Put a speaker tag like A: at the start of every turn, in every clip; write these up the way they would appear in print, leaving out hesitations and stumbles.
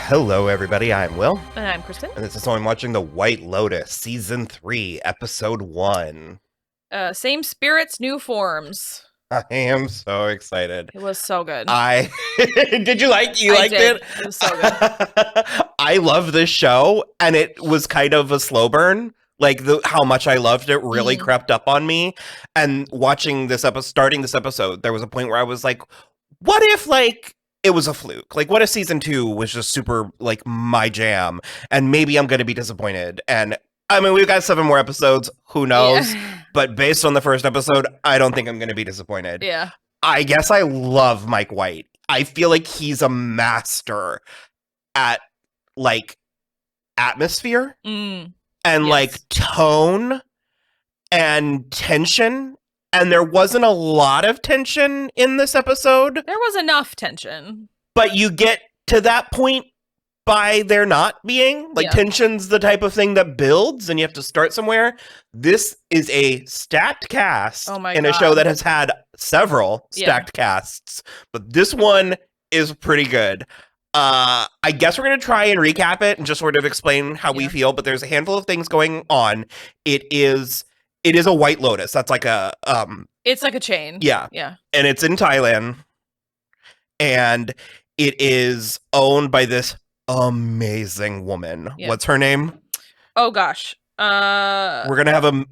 A: Hello, everybody. I'm Will,
B: And I'm Kristen.
A: and this is I'm watching the White Lotus, Season 3, Episode 1.
B: Same spirits, new forms.
A: I am so excited.
B: It was so good.
A: Did you liked
B: did.
A: it?
B: It was so good.
A: I love this show, and it was kind of a slow burn. Like, how much I loved it really crept up on me. And watching this episode, starting this episode, there was a point where I was like, what if, like, it was a fluke? Like, what if season 2 was just super, like, my jam? And maybe I'm going to be disappointed. And, I mean, we've got 7 more episodes. Who knows?
B: Yeah.
A: But based on the first episode, I don't think I'm going to be disappointed.
B: Yeah.
A: I guess I love Mike White. I feel like he's a master at, like, atmosphere and, like, tone and tension. And there wasn't a lot of tension in this episode.
B: There was enough tension.
A: But you get to that point by there not being. Like, tension's the type of thing that builds, and you have to start somewhere. This is a stacked cast in a show that has had several stacked casts. But this one is pretty good. I guess we're going to try and recap it and just sort of explain how we feel. But there's a handful of things going on. It is a White Lotus. That's like a
B: it's like a chain.
A: Yeah.
B: Yeah.
A: And it's in Thailand. And it is owned by this amazing woman. Yeah. What's her name?
B: Oh gosh.
A: We're going to have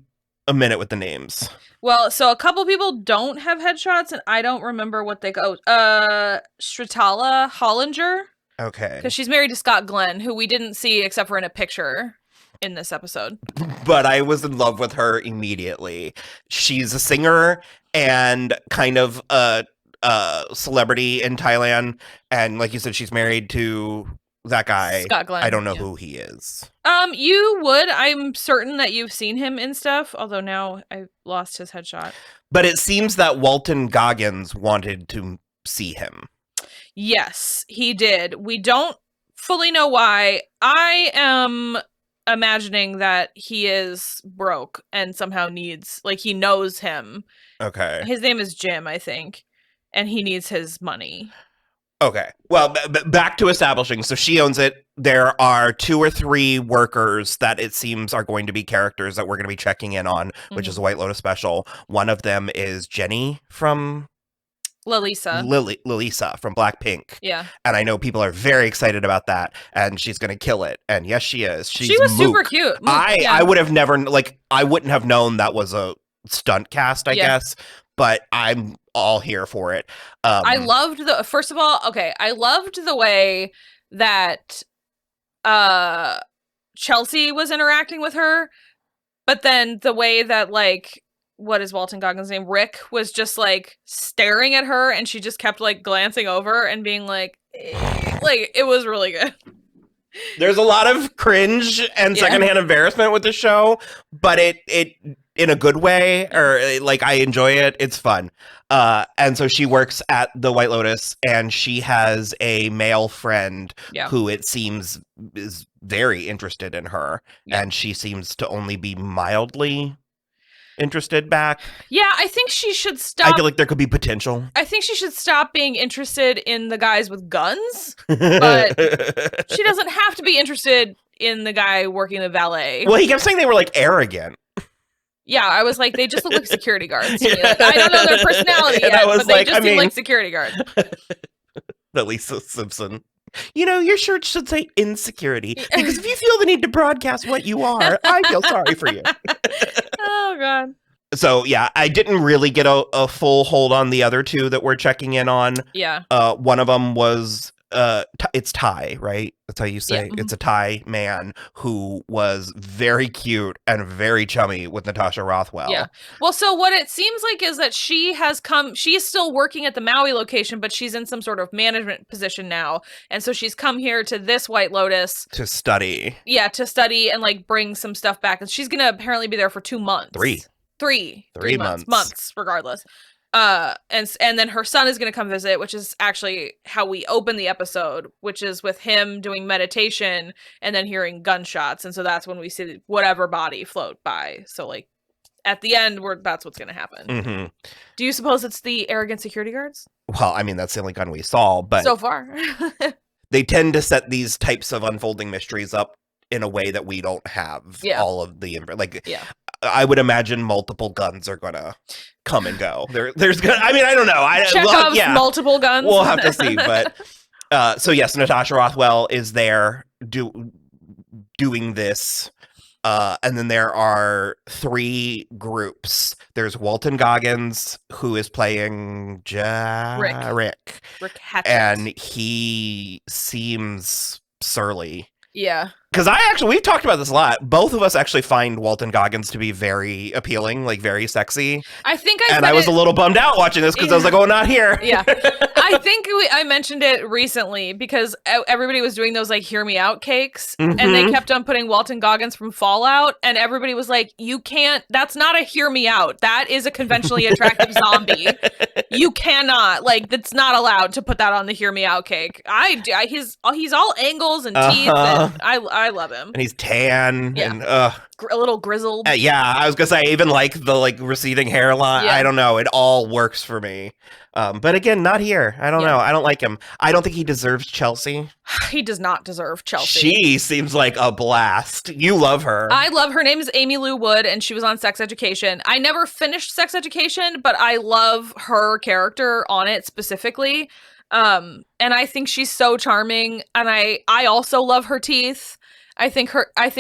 A: a minute with the names.
B: Well, so a couple people don't have headshots, and I don't remember what they go. Stratala Hollinger.
A: Okay.
B: Because she's married to Scott Glenn, who we didn't see except for in a picture in this episode.
A: But I was in love with her immediately. She's a singer and kind of a celebrity in Thailand. And like you said, she's married to that guy.
B: Scott Glenn.
A: I don't know who he is.
B: You would. I'm certain that you've seen him in stuff, although now I lost his headshot.
A: But it seems that Walton Goggins wanted to see him.
B: Yes, he did. We don't fully know why. I am imagining that he is broke and somehow needs, like, he knows him.
A: Okay.
B: His name is Jim, I think, and he needs his money.
A: Okay. Well, back to establishing. So she owns it. There are 2 or 3 workers that it seems are going to be characters that we're going to be checking in on, which is a White Lotus special. One of them is Jenny from Lalisa from Blackpink.
B: Yeah.
A: And I know people are very excited about that, and she's going to kill it. And yes, she is.
B: She was super cute.
A: I would have never, like, I wouldn't have known that was a stunt cast, I guess, but I'm all here for it.
B: I loved first of all, I loved the way that Chelsea was interacting with her, but then the way that, like, what is Walton Goggins' name? Rick was just, like, staring at her, and she just kept, like, glancing over and being like, like, it was really good.
A: There's a lot of cringe and secondhand embarrassment with the show, but it in a good way, or like, I enjoy it. It's fun. And so she works at the White Lotus, and she has a male friend who it seems is very interested in her, and she seems to only be mildly interested back.
B: Yeah, I think she should stop.
A: I feel like there could be potential.
B: I think she should stop being interested in the guys with guns, but she doesn't have to be interested in the guy working the valet.
A: Well, he kept saying they were, like, arrogant.
B: Yeah, I was like, they just look like security guards. Like, I don't know their personality yet, but they just seem like security guards.
A: The Lisa Simpson. You know, your shirt should say insecurity, because if you feel the need to broadcast what you are, I feel sorry for you.
B: Oh, God.
A: So, yeah, I didn't really get a full hold on the other 2 that we're checking in on.
B: Yeah.
A: One of them was, it's Thai, right? That's how you say It's a Thai man who was very cute and very chummy with Natasha Rothwell.
B: Yeah. Well, so what it seems like is that she is still working at the Maui location, but she's in some sort of management position now. And so she's come here to this White Lotus.
A: To study.
B: Yeah, to study and, like, bring some stuff back. And she's going to apparently be there for 2 months. 3 months. Months, regardless. And then her son is going to come visit, which is actually how we open the episode, which is with him doing meditation and then hearing gunshots. And so that's when we see whatever body float by. So, like, at the end, that's what's going to happen.
A: Mm-hmm.
B: Do you suppose it's the arrogant security guards?
A: Well, I mean, that's the only gun we saw, but
B: so far.
A: they tend to set these types of unfolding mysteries up in a way that we don't have all of the I would imagine multiple guns are gonna come and go. There's gonna. I mean, I don't know.
B: Chekhov's multiple guns.
A: We'll have to see. But so yes, Natasha Rothwell is there doing this. And then there are 3 groups. There's Walton Goggins, who is playing Rick
B: Hatchett.
A: And he seems surly.
B: Yeah.
A: Because we've talked about this a lot. Both of us actually find Walton Goggins to be very appealing, like very sexy.
B: I
A: was a little bummed out watching this because I was like, oh, not here.
B: Yeah. I think I mentioned it recently because everybody was doing those like hear me out cakes and they kept on putting Walton Goggins from Fallout and everybody was like, you can't, that's not a hear me out. That is a conventionally attractive zombie. You cannot, like, that's not allowed to put that on the hear me out cake. He's all angles and teeth and I love him.
A: And he's tan and
B: a little grizzled.
A: I was gonna say, even like the like receding hairline. I don't know. It all works for me. But again, not here. I don't know. I don't like him. I don't think he deserves Chelsea.
B: He does not deserve Chelsea.
A: She seems like a blast. You love her.
B: I love her. Name is Amy Lou Wood, and she was on Sex Education. I never finished Sex Education, but I love her character on it specifically. And I think she's so charming, and I also love her teeth. I think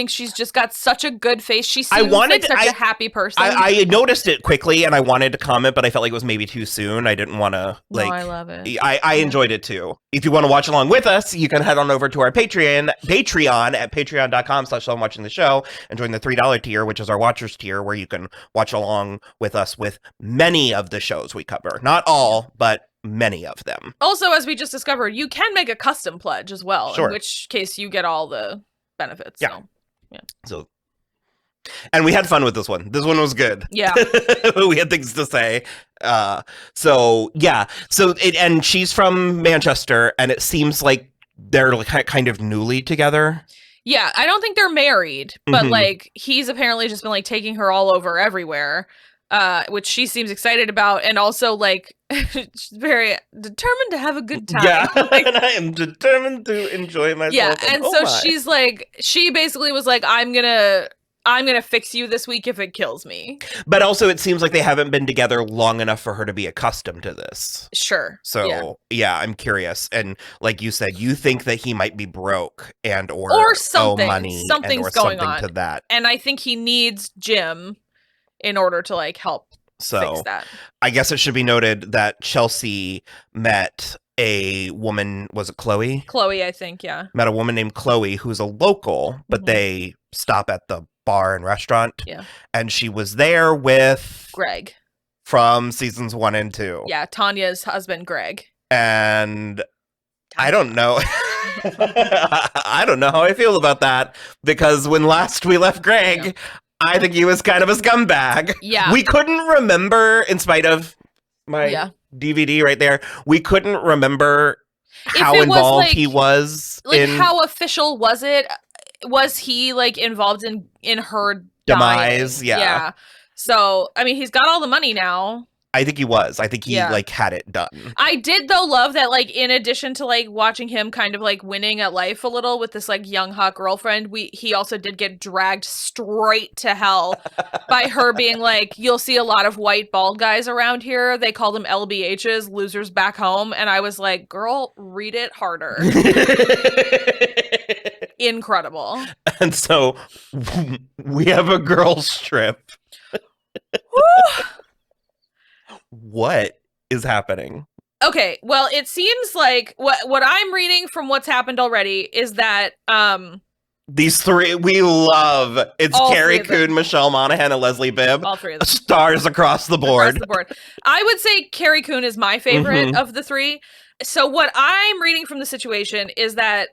B: she's just got such a good face. She seems like such a happy person.
A: I noticed it quickly and I wanted to comment, but I felt like it was maybe too soon. I didn't want to
B: No, I love it.
A: I enjoyed it too. If you want to watch along with us, you can head on over to our Patreon at patreon.com/soimwatching the show and join the $3 tier, which is our watchers tier, where you can watch along with us with many of the shows we cover. Not all, but many of them.
B: Also, as we just discovered, you can make a custom pledge as well,
A: Sure.
B: in which case you get all the benefits.
A: So and we had fun with this one. This one was good.
B: Yeah.
A: We had things to say. And she's from Manchester, and it seems like they're like kind of newly together.
B: Yeah, I don't think they're married, but like he's apparently just been like taking her all over everywhere. Which she seems excited about, and also like she's very determined to have a good time.
A: Yeah,
B: like,
A: and I am determined to enjoy myself.
B: Yeah, and she's like, she basically was like, I'm gonna fix you this week if it kills me.
A: But also, it seems like they haven't been together long enough for her to be accustomed to this.
B: Sure.
A: So yeah, I'm curious. And like you said, you think that he might be broke and or
B: something.
A: owe money,
B: Something's
A: or
B: going
A: something
B: on
A: to that.
B: And I think he needs Jim in order to like help fix that.
A: I guess it should be noted that Chelsea met a woman, was it Chloe?
B: Chloe, I think, yeah.
A: Met a woman named Chloe who's a local, but they stop at the bar and restaurant.
B: Yeah.
A: And she was there with
B: Greg
A: from seasons 1 and 2.
B: Yeah, Tanya's husband, Greg.
A: And I don't know. I don't know how I feel about that, because when last we left Greg, I think he was kind of a scumbag.
B: Yeah.
A: We couldn't remember, in spite of my DVD right there, we couldn't remember how involved he was.
B: Like, how official was it? Was he like involved in her
A: demise?
B: Dying? Yeah. So, I mean, he's got all the money now.
A: I think he was. I think he like had it done.
B: I did though love that, like, in addition to like watching him kind of like winning at life a little with this like young hot girlfriend, he also did get dragged straight to hell by her being like, you'll see a lot of white bald guys around here. They call them LBHs, losers back home. And I was like, girl, read it harder. Incredible.
A: And so we have a girl strip. What is happening?
B: Okay, well, it seems like what I'm reading from what's happened already is that
A: these 3 we love. It's Carrie Coon, Michelle Monaghan, and Leslie Bibb.
B: All 3 of them.
A: Stars across the board.
B: I would say Carrie Coon is my favorite of the 3. So what I'm reading from the situation is that,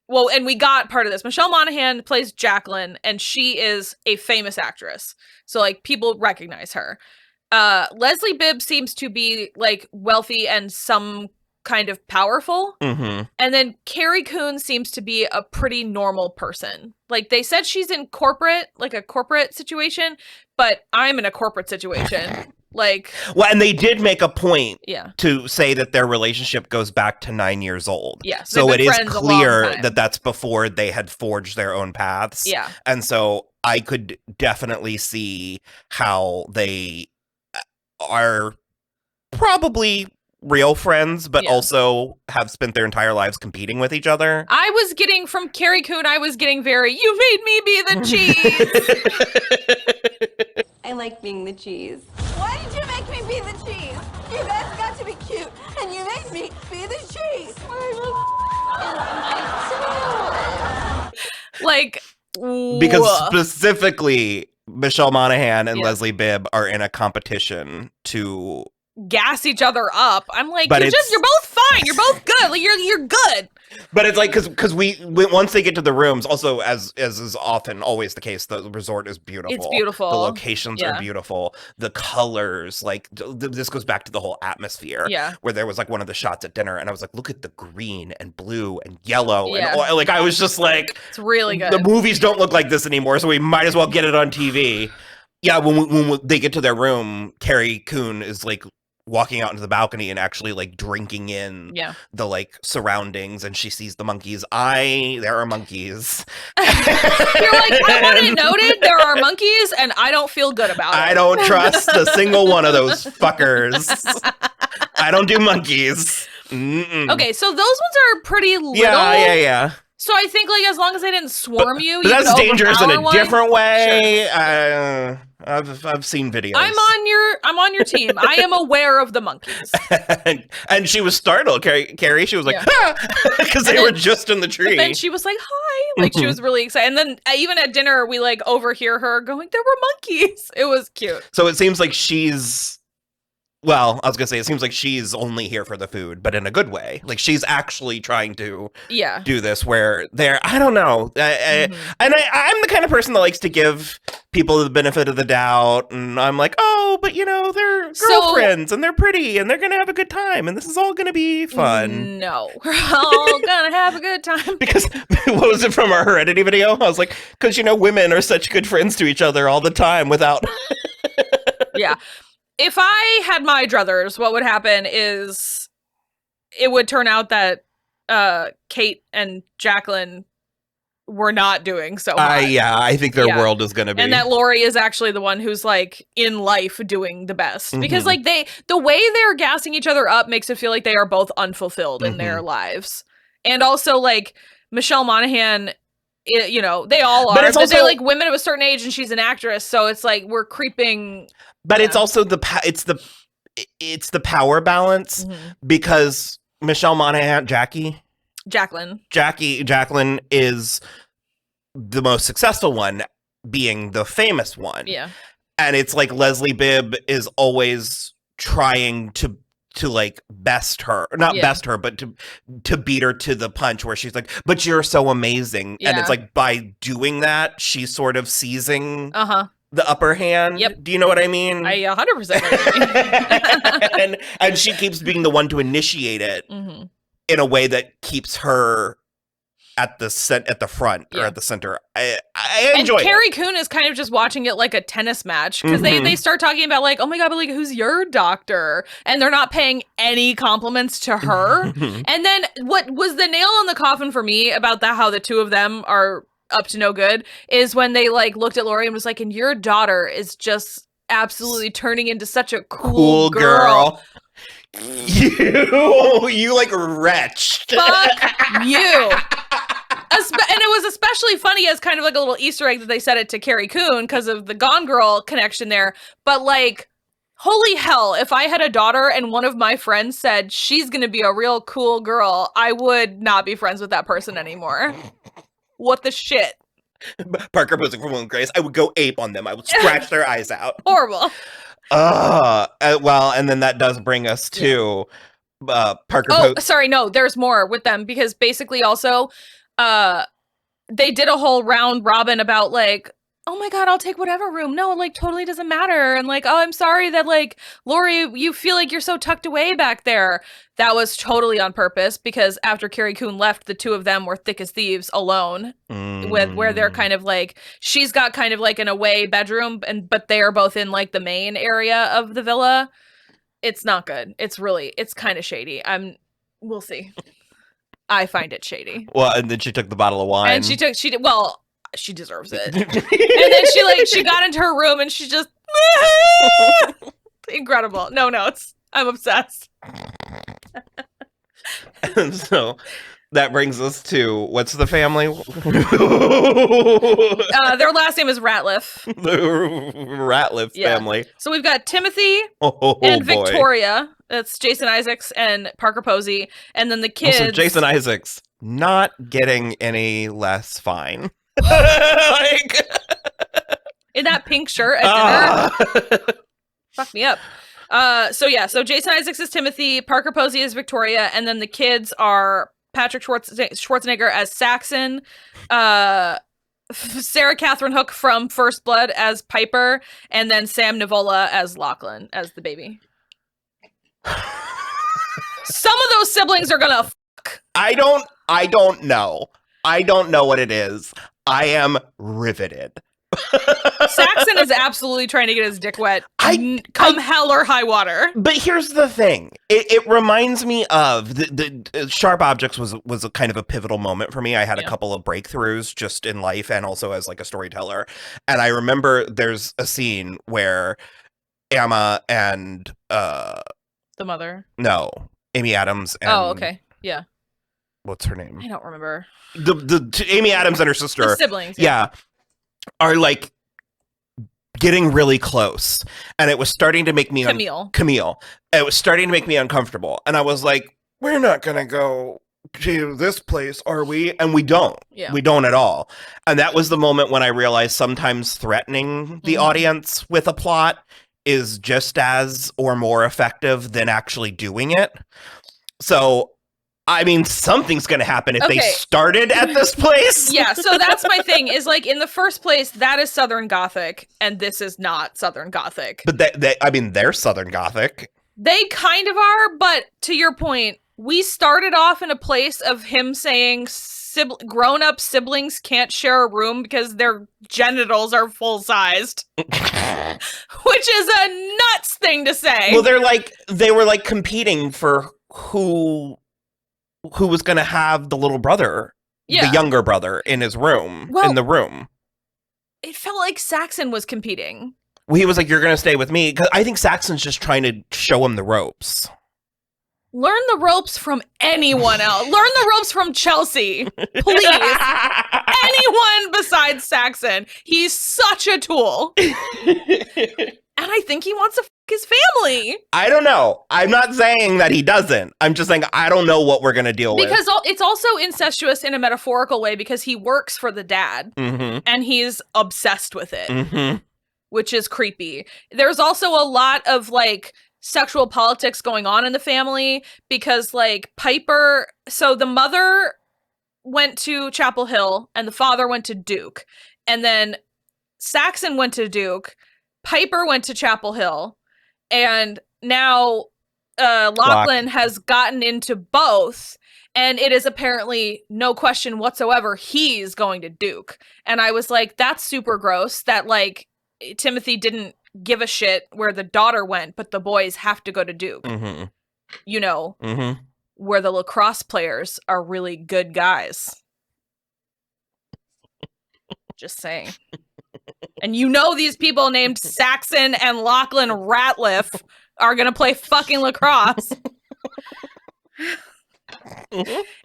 B: well, and we got part of this. Michelle Monaghan plays Jacqueline, and she is a famous actress. So like people recognize her. Leslie Bibb seems to be like wealthy and some kind of powerful. And then Carrie Coon seems to be a pretty normal person. Like they said she's in corporate, like a corporate situation, but I'm in a corporate situation. Like,
A: well, and they did make a point
B: yeah.
A: to say that their relationship goes back to 9 years old.
B: Yeah,
A: so it is clear that that's before they had forged their own paths.
B: Yeah.
A: And so I could definitely see how they are probably real friends, but also have spent their entire lives competing with each other.
B: I was getting from Carrie Coon, you made me be the cheese.
C: I like being the cheese. Why did you make me be the cheese? You guys got to be cute, and you made me be the cheese.
B: Like,
A: because specifically Michelle Monaghan and Leslie Bibb are in a competition to
B: gas each other up. I'm like, you're both fine. You're both good. Like, you're good.
A: But it's like, because we once they get to the rooms, also as is often always the case, the resort is beautiful.
B: It's beautiful.
A: The locations are beautiful. The colors, like this goes back to the whole atmosphere.
B: Yeah.
A: Where there was like one of the shots at dinner, and I was like, look at the green and blue and yellow and like I was just like,
B: it's really good.
A: The movies don't look like this anymore, so we might as well get it on TV. Yeah, when they get to their room, Carrie Coon is like walking out into the balcony and actually like drinking in the like surroundings, and she sees the monkeys. There are monkeys.
B: You're like, I want it noted there are monkeys, and I don't feel good about it.
A: I don't trust a single one of those fuckers. I don't do monkeys. Mm-mm.
B: Okay, so those ones are pretty little.
A: Yeah.
B: So I think like as long as they didn't swarm you,
A: but that's dangerous in a different way.
B: Sure.
A: I've seen videos.
B: I'm on your team. I am aware of the monkeys.
A: and she was startled, Carrie. She was like, because they were just in the tree.
B: And then she was like, hi. Like, she was really excited. And then even at dinner, we like overhear her going, there were monkeys. It was cute.
A: So it seems like I was going to say, it seems like she's only here for the food, but in a good way. Like, she's actually trying to do this where I don't know. And I'm the kind of person that likes to give people the benefit of the doubt. And I'm like, oh, but they're girlfriends and they're pretty and they're going to have a good time. And this is all going to be fun.
B: No, we're all going to have a good time.
A: Because what was it from our Heredity video? I was like, because, women are such good friends to each other all the time without.
B: Yeah. If I had my druthers, what would happen is it would turn out that Kate and Jacqueline were not doing so hot.
A: I think their world is going to be.
B: And that Lori is actually the one who's like in life doing the best. Because like the way they're gassing each other up makes it feel like they are both unfulfilled in their lives. And also like Michelle Monaghan, they all are. But they're like women of a certain age and she's an actress. So it's like we're creeping. But
A: it's also the power balance because Michelle Monaghan, Jacqueline is the most successful one, being the famous one.
B: Yeah.
A: And it's like Leslie Bibb is always trying to like best her, best her, but to beat her to the punch where she's like, but you're so amazing. Yeah. And it's like by doing that, she's sort of seizing the upper hand.
B: Yep.
A: Do you know what I mean?
B: I 100%.
A: and she keeps being the one to initiate it in a way that keeps her at the front or at the center. I enjoy it.
B: And Carrie Coon is kind of just watching it like a tennis match because they start talking about like, oh my God, but like who's your doctor? And they're not paying any compliments to her. And then what was the nail in the coffin for me about how the two of them are up to no good is when they like looked at Lori and was like, and your daughter is just absolutely turning into such a cool girl.
A: You like wretched.
B: Fuck you. And it was especially funny as kind of like a little Easter egg that they said it to Carrie Coon because of the Gone Girl connection there. But like, holy hell, if I had a daughter and one of my friends said she's going to be a real cool girl, I would not be friends with that person anymore. What the shit?
A: Parker posing for Will and Grace. I would go ape on them. I would scratch their eyes out.
B: Horrible.
A: Well, and then that does bring us to Parker.
B: Sorry, no, there's more with them because basically also, they did a whole round robin about like, oh my God, I'll take whatever room. No, like, totally doesn't matter. And like, oh, I'm sorry that like, Lori, you feel like you're so tucked away back there. That was totally on purpose because after Carrie Coon left, the two of them were thick as thieves alone with where they're kind of like, she's got kind of like an away bedroom, but they are both in like the main area of the villa. It's not good. It's kind of shady. We'll see. I find it shady.
A: Well, and then she took the bottle of wine.
B: And she deserves it. And then she got into her room and she just incredible. No notes. I'm obsessed.
A: And so that brings us to what's the family?
B: Their last name is Ratliff.
A: The Ratliff family.
B: So we've got Timothy and Victoria. That's Jason Isaacs and Parker Posey. And then the kids.
A: Also, Jason Isaacs not getting any less fine. Like
B: in that pink shirt at dinner. Fuck me up. So Jason Isaacs is Timothy, Parker Posey is Victoria, and then the kids are Patrick Schwarzenegger as Saxon, Sarah Catherine Hook from First Blood as Piper, and then Sam Nivola as Lachlan as the baby. Some of those siblings are gonna fuck.
A: I don't know. I don't know what it is. I am riveted.
B: Saxon is absolutely trying to get his dick wet. Come hell or high water.
A: But here's the thing. It reminds me of the Sharp Objects was a kind of a pivotal moment for me. I had a couple of breakthroughs just in life and also as like a storyteller. And I remember there's a scene where Emma and
B: the mother.
A: No, Amy Adams and
B: okay. Yeah.
A: What's her name?
B: I don't remember.
A: The Amy Adams and her sister.
B: The siblings.
A: Yeah. Are like getting really close. And it was starting to make me Camille. It was starting to make me uncomfortable. And I was like, we're not gonna go to this place, are we? And we don't.
B: Yeah.
A: We don't at all. And that was the moment when I realized sometimes threatening the audience with a plot is just as or more effective than actually doing it. So I mean, something's going to happen if they started at this place.
B: Yeah, so that's my thing, is like, in the first place, that is Southern Gothic, and this is not Southern Gothic.
A: But they're Southern Gothic.
B: They kind of are, but to your point, we started off in a place of him saying grown-up siblings can't share a room because their genitals are full-sized. Which is a nuts thing to say.
A: Well, they were like competing for who was going to have the little brother, the younger brother in his room, in the room.
B: It felt like Saxon was competing.
A: Well, he was like, you're going to stay with me. Because I think Saxon's just trying to show him the ropes.
B: Learn the ropes from anyone else. Learn the ropes from Chelsea, please. Anyone besides Saxon. He's such a tool. And I think he wants to fuck his family.
A: I don't know. I'm not saying that he doesn't. I'm just saying I don't know what we're going to deal with.
B: Because it's also incestuous in a metaphorical way because he works for the dad.
A: Mm-hmm.
B: And he's obsessed with it.
A: Mm-hmm.
B: Which is creepy. There's also a lot of like sexual politics going on in the family because like Piper, so the mother went to Chapel Hill and the father went to Duke. And then Saxon went to Duke. Piper went to Chapel Hill, and now Lachlan has gotten into both, and it is apparently no question whatsoever he's going to Duke. And I was like, that's super gross that, like, Timothy didn't give a shit where the daughter went, but the boys have to go to Duke.
A: Mm-hmm.
B: You know, where the lacrosse players are really good guys. Just saying. And you know these people named Saxon and Lachlan Ratliff are going to play fucking lacrosse.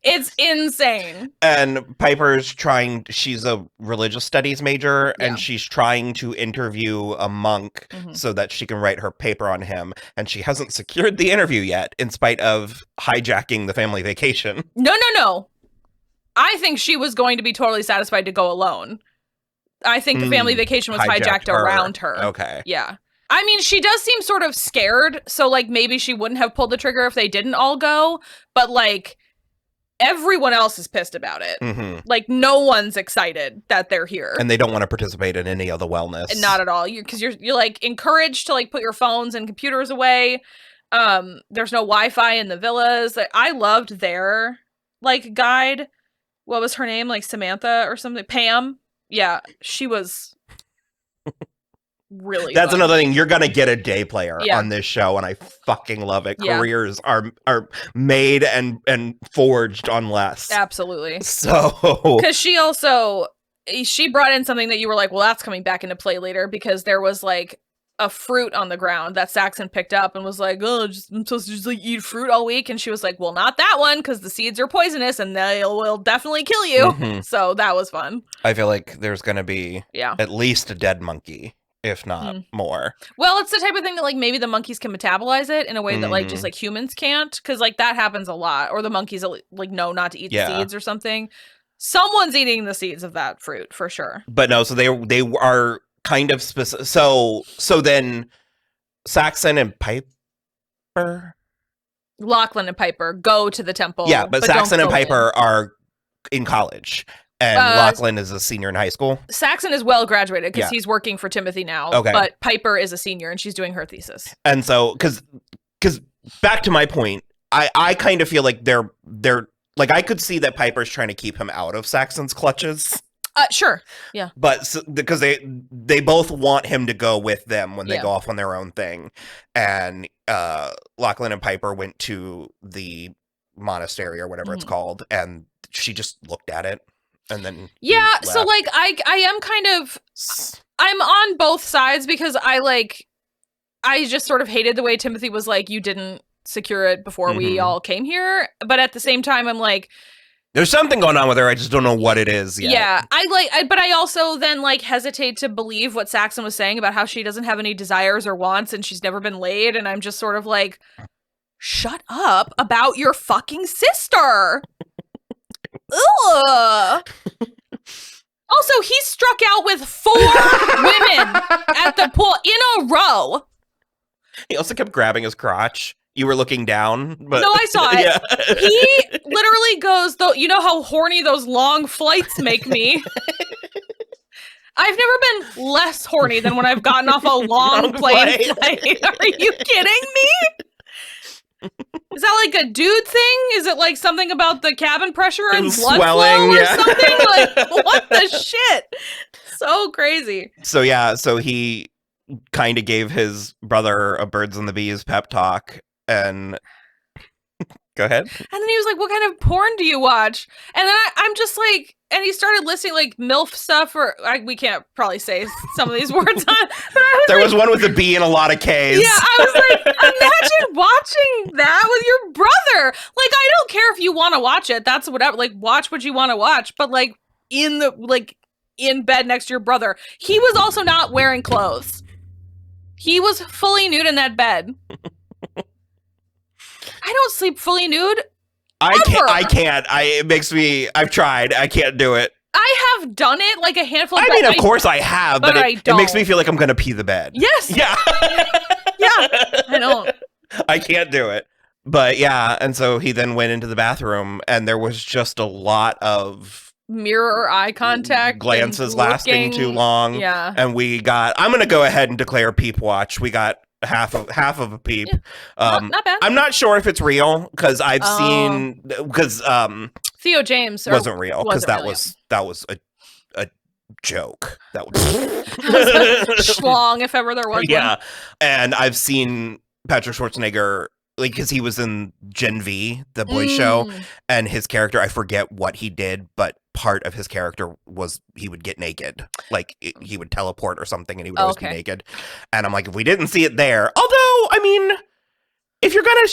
B: It's insane.
A: And Piper's she's a religious studies major, and she's trying to interview a monk so that she can write her paper on him. And she hasn't secured the interview yet, in spite of hijacking the family vacation.
B: No. I think she was going to be totally satisfied to go alone. I think the family vacation was hijacked around her.
A: Okay.
B: Yeah. I mean, she does seem sort of scared, so, like, maybe she wouldn't have pulled the trigger if they didn't all go, but, like, everyone else is pissed about it.
A: Mm-hmm.
B: Like, no one's excited that they're here.
A: And they don't want to participate in any of the wellness.
B: And not at all. Because you're like encouraged to like put your phones and computers away. There's no Wi-Fi in the villas. I loved their like guide. What was her name? Like Samantha or something? Pam? Yeah, she was really
A: That's
B: fun.
A: another thing. You're gonna get a day player on this show, and I fucking love it.
B: Yeah.
A: Careers are made and forged on less.
B: Absolutely.
A: So
B: because she brought in something that you were like, well, that's coming back into play later, because there was like a fruit on the ground that Saxon picked up and was like, oh, I'm supposed to just like eat fruit all week, and she was like, well, not that one, because the seeds are poisonous and they will definitely kill you.
A: Mm-hmm.
B: So that was fun.
A: I feel like there's gonna be at least a dead monkey, if not more.
B: Well, it's the type of thing that like maybe the monkeys can metabolize it in a way that like just like humans can't, because like that happens a lot. Or the monkeys like know not to eat the seeds or something. Someone's eating the seeds of that fruit for sure.
A: But no, so they are kind of specific. So then Saxon and Piper,
B: Lachlan and Piper go to the temple.
A: Yeah, but Saxon and Piper are in college. And Lachlan is a senior in high school.
B: Saxon is well graduated because he's working for Timothy now.
A: Okay.
B: But Piper is a senior and she's doing her thesis.
A: And so, because back to my point, I kind of feel like they're like, I could see that Piper's trying to keep him out of Saxon's clutches.
B: Sure. Yeah.
A: But because they both want him to go with them when they go off on their own thing. And Lachlan and Piper went to the monastery or whatever it's called, and she just looked at it. And then
B: so like I am kind of I'm on both sides, because I just sort of hated the way Timothy was like, you didn't secure it before we all came here, but at the same time I'm like,
A: there's something going on with her, I just don't know what it is yet.
B: Yeah, but I also then like hesitate to believe what Saxon was saying about how she doesn't have any desires or wants and she's never been laid, and I'm just sort of like, shut up about your fucking sister. Ugh. Also, he struck out with 4 women at the pool in a row.
A: He also kept grabbing his crotch. You were looking down, but
B: no, I saw it. Yeah. He literally goes, though. You know how horny those long flights make me. I've never been less horny than when I've gotten off a long plane flight. Are you kidding me? Is that like a dude thing? Is it like something about the cabin pressure and blood
A: swelling,
B: flow or something? Like, what the shit? So crazy.
A: So he kind of gave his brother a birds and the bees pep talk, and go ahead.
B: And then he was like, what kind of porn do you watch? And then I'm just like, and he started listing like MILF stuff, or we can't probably say some of these words on, but
A: there was one with a B and a lot of K's.
B: Yeah, I was like, imagine watching that with your brother. Like, I don't care if you want to watch it. That's whatever. Like, watch what you want to watch, but like in bed next to your brother. He was also not wearing clothes. He was fully nude in that bed. I don't sleep fully nude.
A: I can't. It makes me. I've tried. I can't do it.
B: I have done it like a handful of
A: times. I mean, of course I have, but it makes me feel like I'm going to pee the bed.
B: Yes.
A: Yeah.
B: Yeah. I don't.
A: I can't do it. But yeah, and so he then went into the bathroom, and there was just a lot of
B: mirror eye contact,
A: glances lasting too long.
B: Yeah.
A: And I'm going to go ahead and declare peep watch. We got half of a peep.
B: Yeah. Not bad.
A: I'm not sure if it's real, because I've seen
B: Theo James
A: wasn't real, because that was a joke. That was
B: schlong, if ever there was
A: yeah.
B: one.
A: And I've seen Patrick Schwarzenegger, like, because he was in Gen V, the boys show, and his character, I forget what he did, but part of his character was he would get naked. Like, he would teleport or something, and he would always be naked. And I'm like, if we didn't see it there, although, I mean, if you're gonna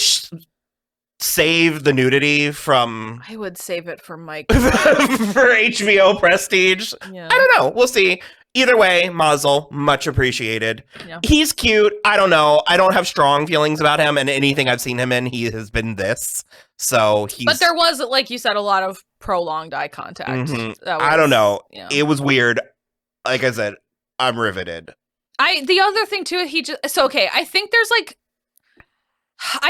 A: save the nudity from...
B: I would save it for Mike.
A: for HBO Prestige. Yeah. I don't know. We'll see. Either way, Mazel, much appreciated. Yeah. He's cute. I don't know. I don't have strong feelings about him, and anything I've seen him in, he has been this. So he's... But
B: there was, like you said, a lot of prolonged eye contact.
A: I don't know. Yeah. It was weird. Like I said, I'm riveted.
B: The other thing, too, I think there's, like...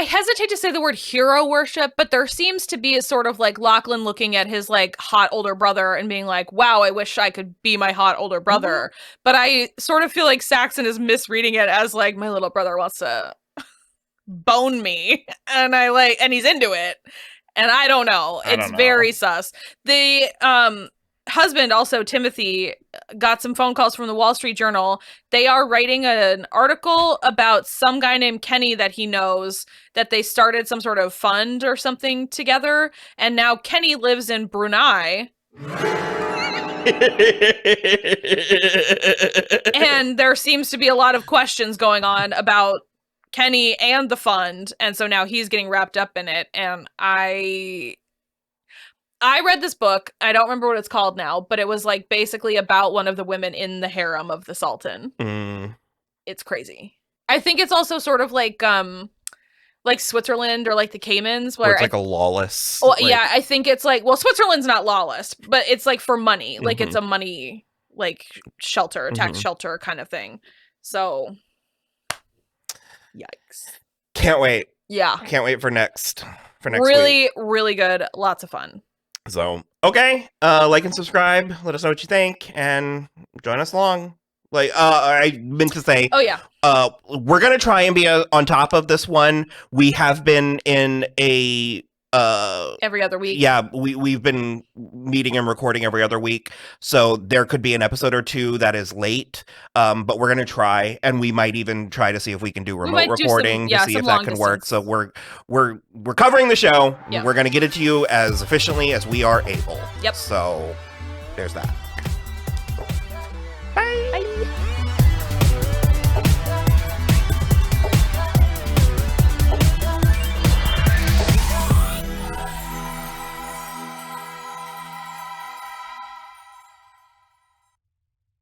B: I hesitate to say the word hero worship, but there seems to be a sort of like Lachlan looking at his like hot older brother and being like, wow, I wish I could be my hot older brother. But I sort of feel like Saxon is misreading it as like, my little brother wants to bone me, and he's into it. And I don't know. It's very sus. The husband, also Timothy, got some phone calls from the Wall Street Journal. They are writing an article about some guy named Kenny that he knows, that they started some sort of fund or something together. And now Kenny lives in Brunei. And there seems to be a lot of questions going on about Kenny and the fund. And so now he's getting wrapped up in it. And I read this book. I don't remember what it's called now, but it was like basically about one of the women in the harem of the Sultan. It's crazy. I think it's also sort of like Switzerland or like the Caymans, where
A: it's like a lawless.
B: Well, yeah, I think it's like, well, Switzerland's not lawless, but it's like for money. Like it's a money like shelter, tax shelter kind of thing. So, yikes!
A: Can't wait.
B: Yeah,
A: can't wait for next
B: really,
A: week.
B: Really good. Lots of fun.
A: So, okay, like and subscribe. Let us know what you think, and join us along. Like, I meant to say, we're gonna try and be on top of this one. We have been in a
B: every other week.
A: Yeah, we've been meeting and recording every other week, so there could be an episode or two that is late. But we're gonna try, and we might even try to see if we can do remote recording to see if that can work. So we're covering the show. We're gonna get it to you as efficiently as we are able.
B: Yep.
A: So there's that.